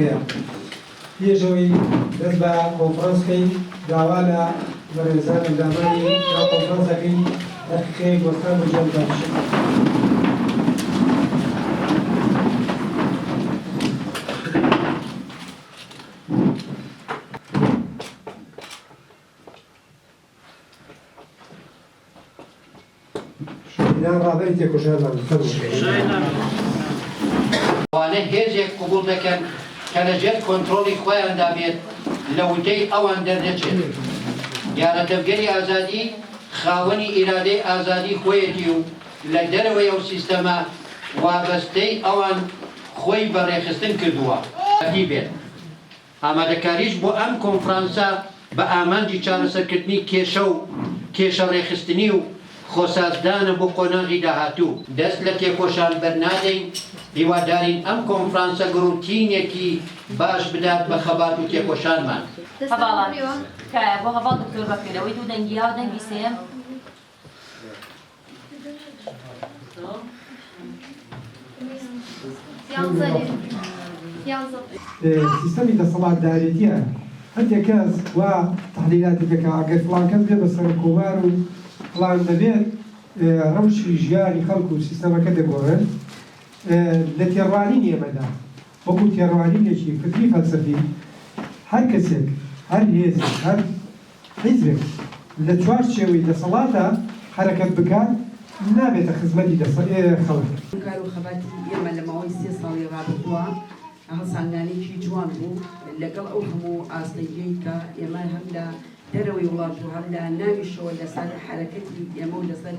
پێەکەیە پێشەوەی دەست بە کۆنفرەنسکەی داوا لە بەڕێزان ئەندامانی یا کۆنفرەنسەکەی دەقیقەیەک وەستان بۆ جێبەجێ وانە هێزێک قبول دەکەن کە لەژێر کۆنتڕۆڵی خۆیان دابێت لە وتەی ئەوان دەردەچێت یانە دەبگەری ئازادی خاوەنی ئیرادەی ئازادی خۆیەتی و لە دەرەوەی ئەو سیستەمە وابەستەی ئەوان خۆی بەڕێخستن کردووە بێت ئامادەکاریش بۆ ئەم کۆنفرانسە بە ئامانجی چارەسەرکردنی کێشە و کێشە ڕێخستنی و خۆسازدانە بۆ قۆناغی داهاتوو دەست لە تێکۆشان بەرنادەین هیوادارین ئەم کۆنفرانسە گروتینێکی باش بدات بە خەبات و تێکۆشانمان کە بۆ هەواڵ دکتۆر بەکرەوەی دوو دەنگیا و دەنگی سێم سیستەمی دەسەڵاتدارێتیە هەندێک کەس وا تحلیلاتی دەکا ئەگەر فڵان کەس بێ بە سەرکۆمار و فڵان دەبێت ڕەوشی ژیانی خەڵکو و سیستەمەکە دەگۆڕێت لە تێڕوانی ئێمەدا وەکو تێڕوانینێکی فکری فەلسەفی هەر کەسێک هەر هێزێک هەر حیزبێک لە چوار شێوەی دەسەڵاتە حرەکەت بکات نابێتە خزمەتی خەڵک. کار و خەباتی ئێمە لە ماوەی 3 ساڵی ڕابردووە هەڵسانگانێکی جوان بوو لەگەڵ ئەو هەموو ئاستەیەی کە ئێمە هەم لە دەرەوەی وڵات و هەم لە ناویشەوە لەسەر حرەکەتی ئێمە و لەسەر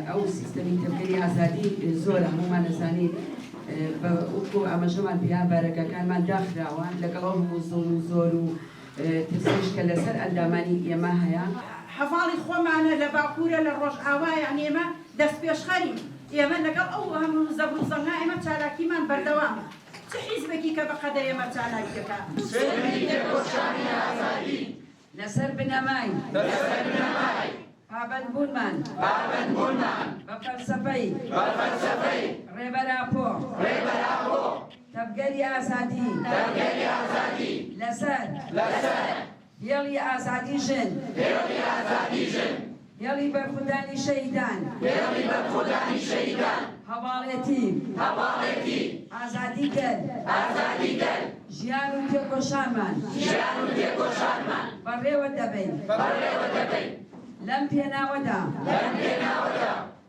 ئەو سیستەمی تەبگەری ئازادی زۆر هەمومان نەزانین بە وەکو ئاماژەمان پێیان بارەکەکانمان داخراوە لەگەڵ ئەو هەموو زۆر و ترسیش کە لەسەر ئەندامانی ئێمە هەیە. هەواڵی خۆمانە لە باکوورە لە ڕۆژئاوایان ئێمە دەست پێشخەرین ئێمە لەگەڵ ئەو هەموو زەبر و زەنگا ئێمە چالاکیمان بەردەوامە چ حیزبێکی کە بەقەدە ئێمە چالاکی دەکات لەسەر بنەمای پابەندبوونمان بە فەلسەفەی ڕێبەراپۆ تەبگەری ئازادی لەسەر هێڵی ئازادی ژن هێڵی بەرخودانی شەهیدان هەواڵێتی ئازادی کرد ژیان و تێکۆشانمان بەڕێوە دەبین لەم پێناوەدا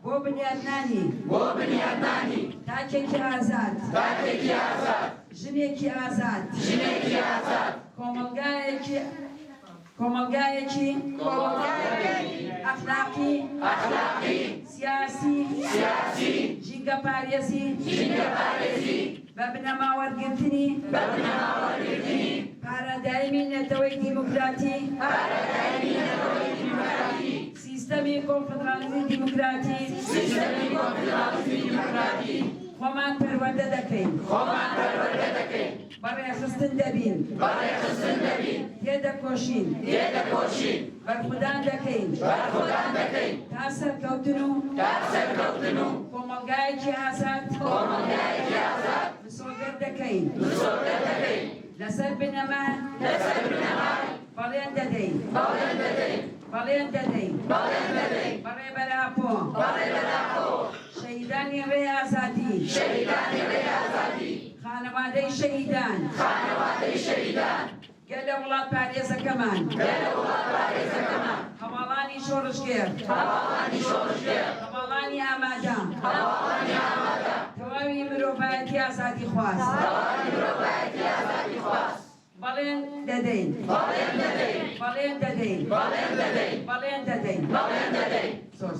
بۆ بنیادنانی تاکێکی ئازاد ژنێکی ئازاد کۆمەلگایەکی ئەخلاقی سیاسی ژینگە پارێزی بە بنەماوەرگرتنی پارادایمی نەتەوەی دیموکراتی سیستەمی کۆنفدرالیزمی دیموکراتی خۆمان پەروەردە دەکەین بەڕێخستن دەبین تێدەکۆشین بەرخودان دەکەین تا سەرکەوتن و کۆمەلگایەکی ئازاد مسۆگەر دەکەین لەسەر بنەمان بەڵێن دەدەین بەڕێبەراپۆ شەهیدانی ڕێی ئازادی خانەوادەی شەهیدان گەلە وڵات پارێزەکەمان هەواڵانی شۆڕژگێر هەواڵانی ئامادە تەواوی مرۆڤایەتی ئازادی خواست بەڵێن دەدەین زۆر